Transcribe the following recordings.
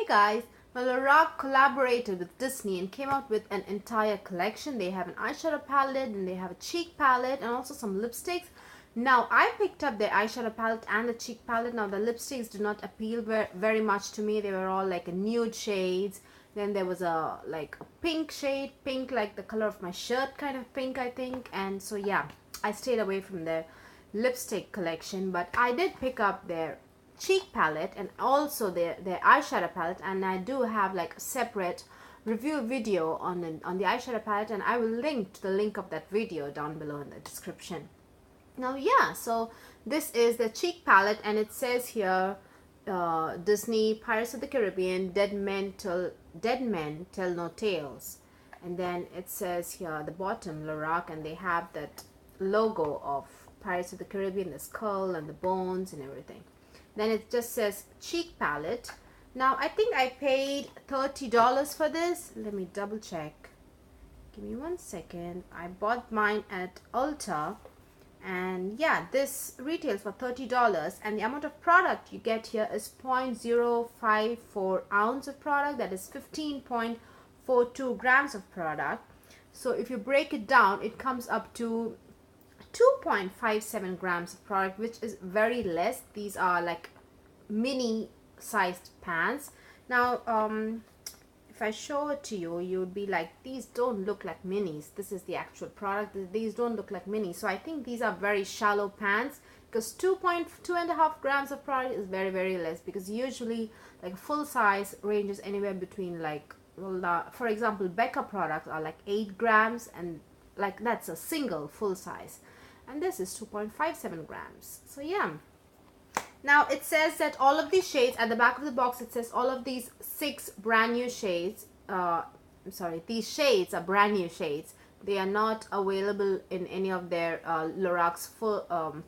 guys, well, Lorac collaborated with Disney and came out with an entire collection. They have an eyeshadow palette and they have a cheek palette and also some lipsticks. Now, I picked up their eyeshadow palette and the cheek palette. Now, the lipsticks did not appeal very much to me. They were all like a nude shades. Then there was a like a pink shade, pink like the color of my shirt kind of pink, I think. And so, yeah, I stayed away from their lipstick collection. But I did pick up their cheek palette and also their eyeshadow palette, and I do have like a separate review video on the eyeshadow palette, and I will link to the link of that video down below in the description. Now, yeah, so this is the cheek palette, and it says here Disney Pirates of the Caribbean, dead men tell no tales. And then it says here at the bottom Lorac, and they have that logo of Pirates of the Caribbean, the skull and the bones and everything. Then it just says cheek palette. Now, I think I paid $30 for this. Let me double check. Give me 1 second. I bought mine at Ulta. And yeah, this retails for $30. And the amount of product you get here is 0.054 ounce of product. That is 15.42 grams of product. So if you break it down, it comes up to 2.57 grams of product, which is very less. These are like mini sized pans. Now, if I show it to you, you would be like, these don't look like minis. This is the actual product. These don't look like minis. So I think these are very shallow pans, because 2.5 grams of product is very less, because usually like full size ranges anywhere between like, well, for example, Becca products are like 8 grams, and like that's a single full size, and this is 2.57 grams. So yeah. Now, it says that all of these shades, at the back of the box, it says all of these 6 brand new shades, I'm sorry, these shades are brand new shades. They are not available in any of their Lorac's full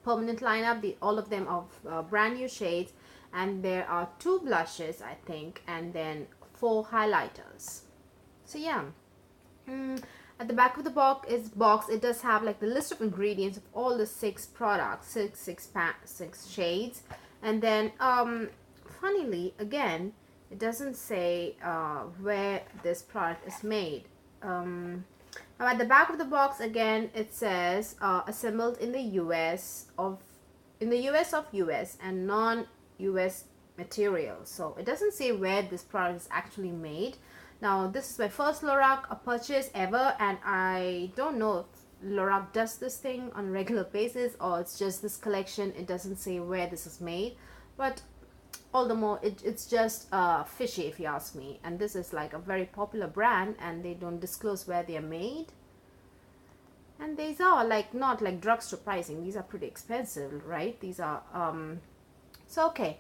permanent lineup. All of them are brand new shades, and there are 2 blushes, I think, and then 4 highlighters. So yeah. At the back of the box, it does have like the list of ingredients of all the 6 products, 6 shades. And then funnily, again, it doesn't say where this product is made. Now at the back of the box, again, it says assembled in the US of US and non-US materials. So it doesn't say where this product is actually made. Now, this is my first Lorac purchase ever, and I don't know if Lorac does this thing on a regular basis or it's just this collection. It doesn't say where this is made, but all the more it's just fishy if you ask me. And this is like a very popular brand, and they don't disclose where they are made. And these are like not like drugstore pricing. These are pretty expensive, right? These are so okay.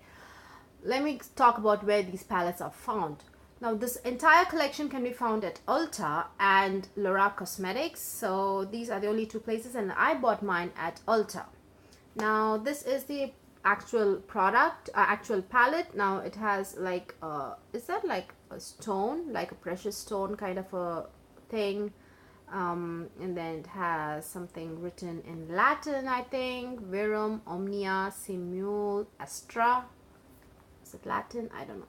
Let me talk about where these palettes are found. Now, this entire collection can be found at Ulta and Lorac Cosmetics. So these are the only 2 places, and I bought mine at Ulta. Now, this is the actual product, actual palette. Now, it has like, is that like a stone, like a precious stone kind of a thing? And then it has something written in Latin, I think. Verum omnia simul astra. Is it Latin? I don't know.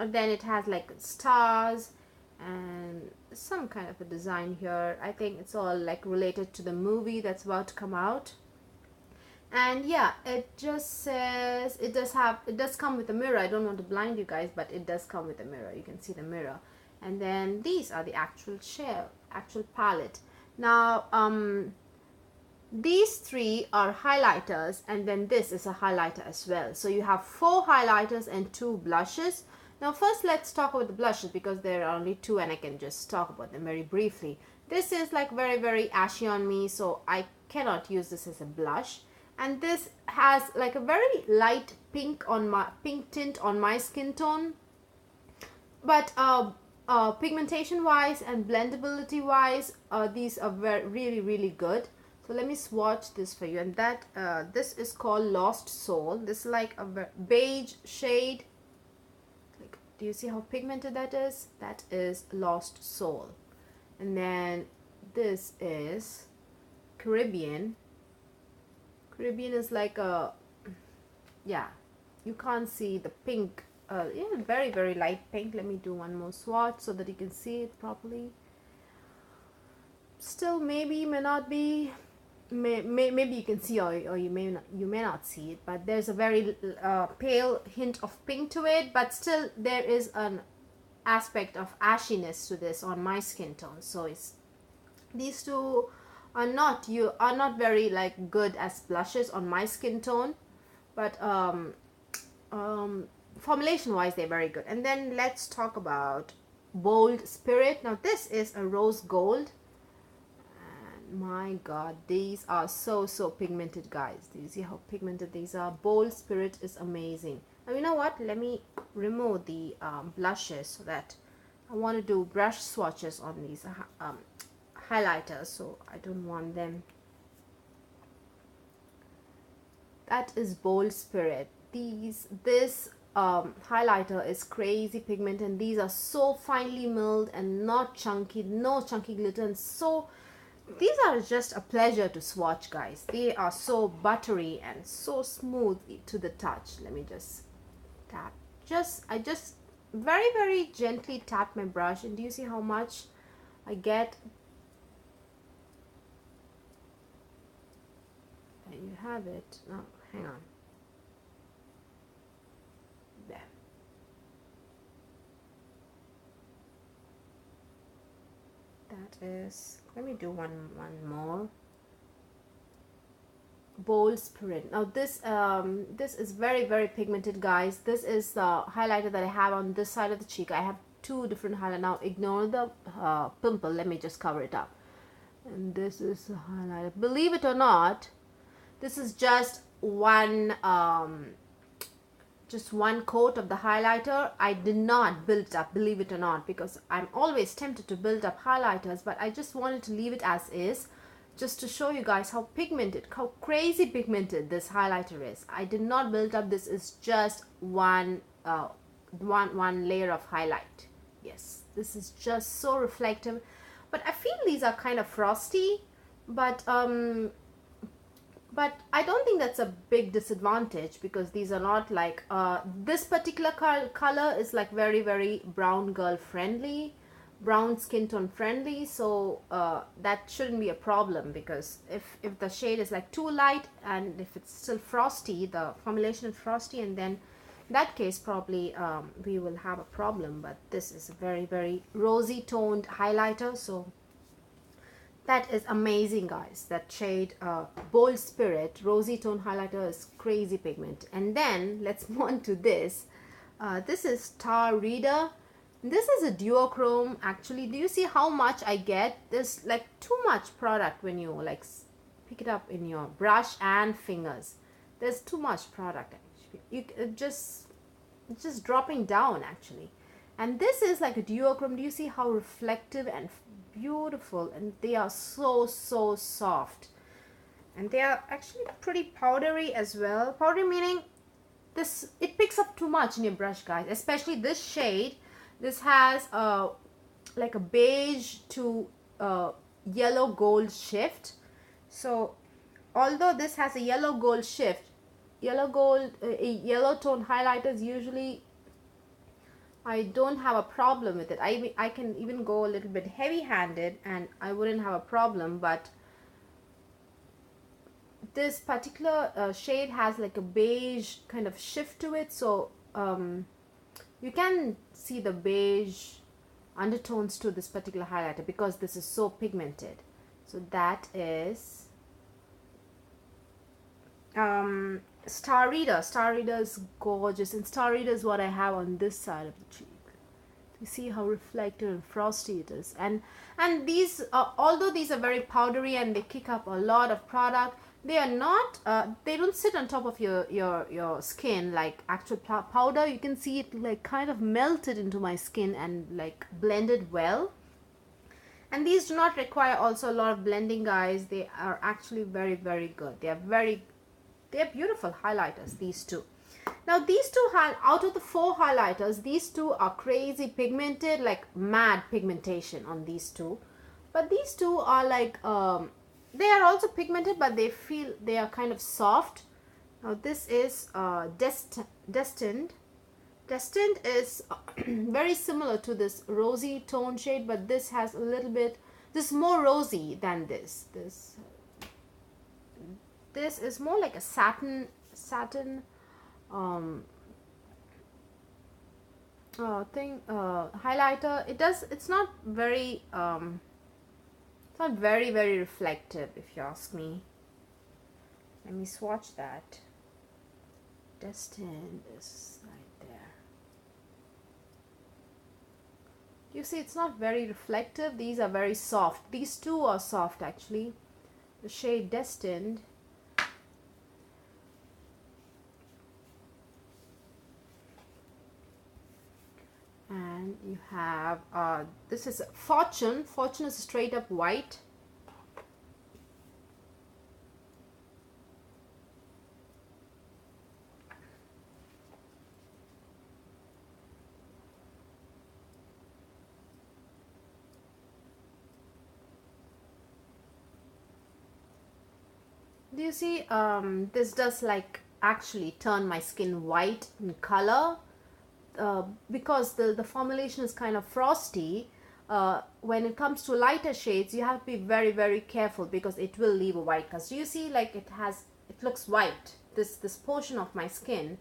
And then it has like stars and some kind of a design here. I think it's all like related to the movie that's about to come out. And yeah, it just says it does come with a mirror. I don't want to blind you guys, but it does come with a mirror. You can see the mirror. And then these are the actual palette. Now, these 3 are highlighters, and then this is a highlighter as well. So you have 4 highlighters and 2 blushes. Now, first let's talk about the blushes, because there are only 2 and I can just talk about them very briefly. This is like very ashy on me, so I cannot use this as a blush. And this has like a very light pink tint on my skin tone. But pigmentation wise and blendability wise, these are really good. So let me swatch this for you. And that this is called Lost Soul. This is like a beige shade. Do you see how pigmented that is? That is Lost Soul. And then this is Caribbean. Caribbean is like a, yeah, you can't see the pink yeah, very, very light pink. Let me do one more swatch so that you can see it properly. Still, maybe, may not be, maybe you can see, or you may not see it, but there's a very pale hint of pink to it, but still there is an aspect of ashiness to this on my skin tone. So it's, these two are not very like good as blushes on my skin tone, but formulation wise they're very good. And then let's talk about Bold Spirit. Now this is a rose gold, and my god, these are so pigmented, guys. Do you see how pigmented these are? Bold Spirit is amazing. Now you know what, let me remove the blushes, so that I want to do brush swatches on these highlighters, so I don't want them. That is Bold Spirit. This highlighter is crazy pigment, and these are so finely milled and not chunky, no chunky glitter, and so these are just a pleasure to swatch, guys. They are so buttery and so smooth to the touch. Let me just tap, I just very gently tap my brush, and do you see how much I get? There you have it. Now hang on, there. That is, let me do one more. Bold Spirit. Now this this is very pigmented, guys. This is the highlighter that I have on this side of the cheek. I have two different highlighters. Now ignore the pimple, let me just cover it up. And this is the highlighter. Believe it or not, this is just one coat of the highlighter. I did not build it up, believe it or not, because I'm always tempted to build up highlighters, but I just wanted to leave it as is, just to show you guys how pigmented, how crazy pigmented this highlighter is. I did not build up. This is just one layer of highlight. Yes, this is just so reflective, but I feel these are kind of frosty, but I don't think that's a big disadvantage, because these are not like this particular color is like very brown girl friendly, brown skin tone friendly, so that shouldn't be a problem, because if the shade is like too light and if it's still frosty, the formulation is frosty, and then in that case probably we will have a problem. But this is a very rosy toned highlighter, so that is amazing, guys. That shade Bold Spirit rosy tone highlighter is crazy pigment. And then let's move on to this. This is Star Reader. This is a duochrome. Actually, do you see how much I get? There's like too much product when you like pick it up in your brush and fingers. There's too much product. It's just dropping down actually. And this is like a duochrome. Do you see how reflective and beautiful? And they are so soft, and they are actually pretty powdery as well. Powdery meaning this, it picks up too much in your brush, guys, especially this shade. This has like a beige to yellow gold shift. So although this has a yellow gold shift, yellow tone highlighters usually I don't have a problem with it. I can even go a little bit heavy handed and I wouldn't have a problem, but this particular shade has like a beige kind of shift to it, so you can see the beige undertones to this particular highlighter because this is so pigmented. So that is Star Reader. Star Reader is gorgeous, and Star Reader is what I have on this side of the cheek. You see how reflective and frosty it is. And these, although these are very powdery and they kick up a lot of product, they are not, they don't sit on top of your skin like actual powder. You can see it like kind of melted into my skin and like blended well. And these do not require also a lot of blending, guys. They are actually very good. They are beautiful highlighters, these two. Now these two, out of the 4 highlighters, these two are crazy pigmented, like mad pigmentation on these two. But these two are like, they are also pigmented, but they are kind of soft. Now this is Destined. Destined is very similar to this rosy tone shade, but this has a little bit, this is more rosy than this. This is more like a satin highlighter. It's not very it's not very reflective, if you ask me. Let me swatch that. Destined is right there. You see, it's not very reflective. These are very soft. These two are soft actually. The shade Destined. And you have this is Fortune. Fortune is straight up white. Do you see, this does like actually turn my skin white in color, because the formulation is kind of frosty. When it comes to lighter shades, you have to be very careful because it will leave a white cast. Do you see, like it looks white. This portion of my skin,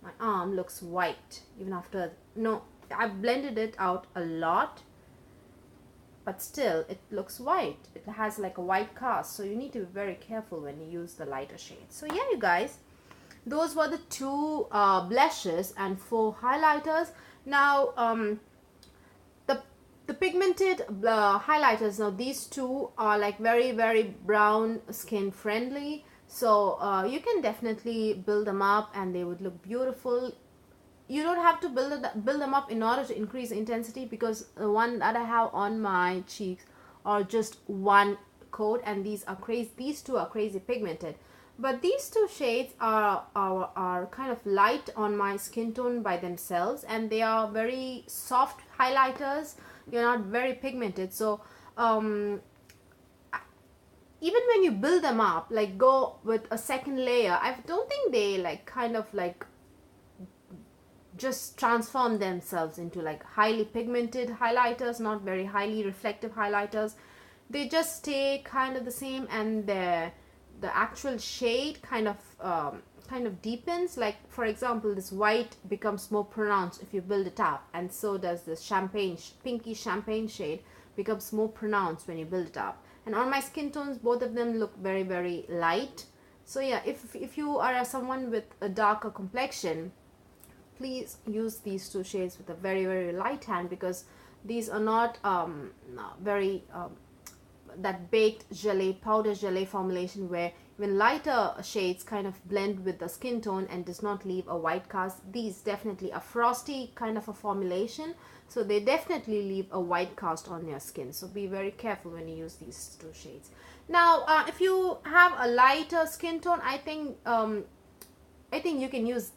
my arm, looks white even after, no, I've blended it out a lot, but still it looks white. It has like a white cast, so you need to be very careful when you use the lighter shades. So yeah, you guys, those were the two blushes and 4 highlighters. Now the pigmented highlighters, now these two are like very brown skin friendly, so you can definitely build them up and they would look beautiful. You don't have to build them up in order to increase intensity, because the one that I have on my cheeks are just one coat, and these two are crazy pigmented. But these two shades are kind of light on my skin tone by themselves, and they are very soft highlighters. They're not very pigmented, so even when you build them up, like go with a second layer, I don't think they like kind of like just transform themselves into like highly pigmented highlighters, not very highly reflective highlighters. They just stay kind of the same, and the actual shade kind of deepens. Like for example, this white becomes more pronounced if you build it up, and so does this pinky champagne shade becomes more pronounced when you build it up. And on my skin tones, both of them look very light. So yeah, if you are someone with a darker complexion, please use these two shades with a very light hand, because these are not very that baked gelée, powder gelée formulation where even lighter shades kind of blend with the skin tone and does not leave a white cast. These definitely a frosty kind of a formulation, so they definitely leave a white cast on your skin. So be very careful when you use these two shades. Now if you have a lighter skin tone, I think you can use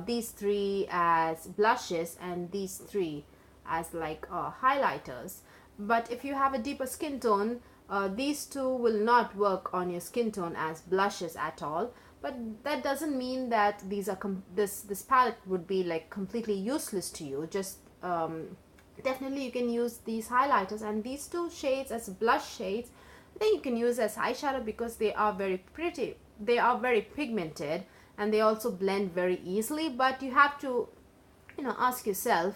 these 3 as blushes and these 3 as like highlighters. But if you have a deeper skin tone, these 2 will not work on your skin tone as blushes at all. But that doesn't mean that these are this palette would be like completely useless to you. Just definitely you can use these highlighters and these 2 shades as blush shades. I think you can use as eyeshadow because they are very pretty. They are very pigmented and they also blend very easily. But you have to, ask yourself,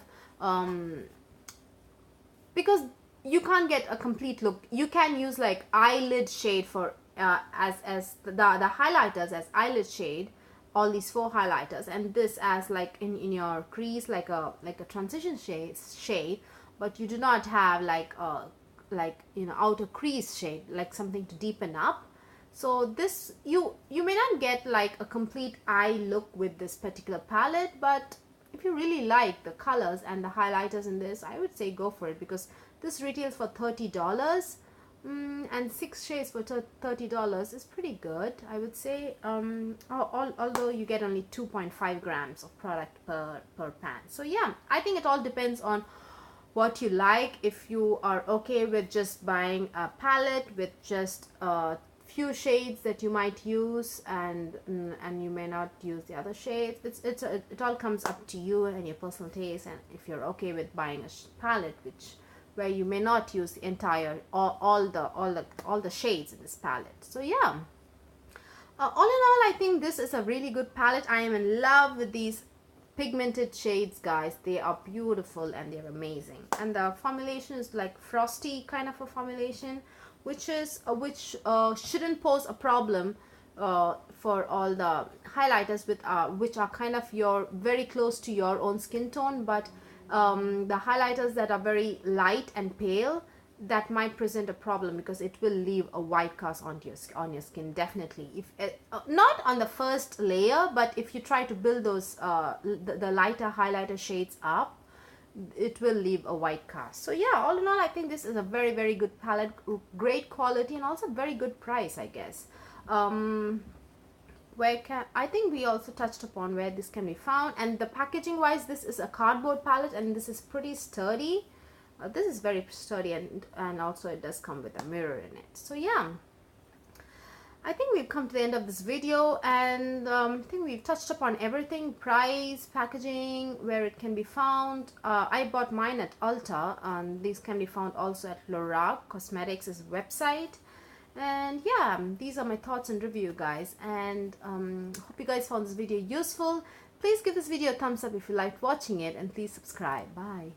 because you can't get a complete look. You can use like eyelid shade for as the highlighters as eyelid shade, all these 4 highlighters, and this as like in your crease, like a transition shade, but you do not have like outer crease shade, like something to deepen up. So this you may not get like a complete eye look with this particular palette, but if you really like the colors and the highlighters in this, I would say go for it, because this retails for $30, and 6 shades for $30 is pretty good, I would say. Although you get only 2.5 grams of product per pan. So yeah, I think it all depends on what you like. If you are okay with just buying a palette with just few shades that you might use, and you may not use the other shades. It all comes up to you and your personal taste, and if you're okay with buying a palette where you may not use the entire all the shades in this palette. So yeah, all in all, I think this is a really good palette. I am in love with these pigmented shades, guys. They are beautiful and they're amazing, and the formulation is like frosty kind of a formulation, which shouldn't pose a problem for all the highlighters which are kind of very close to your own skin tone. But the highlighters that are very light and pale, that might present a problem because it will leave a white cast on your skin, definitely. If not on the first layer, but if you try to build those the lighter highlighter shades up, it will leave a white cast. So yeah, all in all, I think this is a very, very good palette, great quality, and also very good price, I guess. I think we also touched upon where this can be found, and the packaging wise, this is a cardboard palette, and this is pretty sturdy. This is very sturdy, and also it does come with a mirror in it. So yeah, I think we've come to the end of this video, and I think we've touched upon everything: price, packaging, where it can be found. I bought mine at Ulta, and these can be found also at Lorac Cosmetics' website. And yeah, these are my thoughts and review, guys, and hope you guys found this video useful. Please give this video a thumbs up if you liked watching it, and please subscribe. Bye.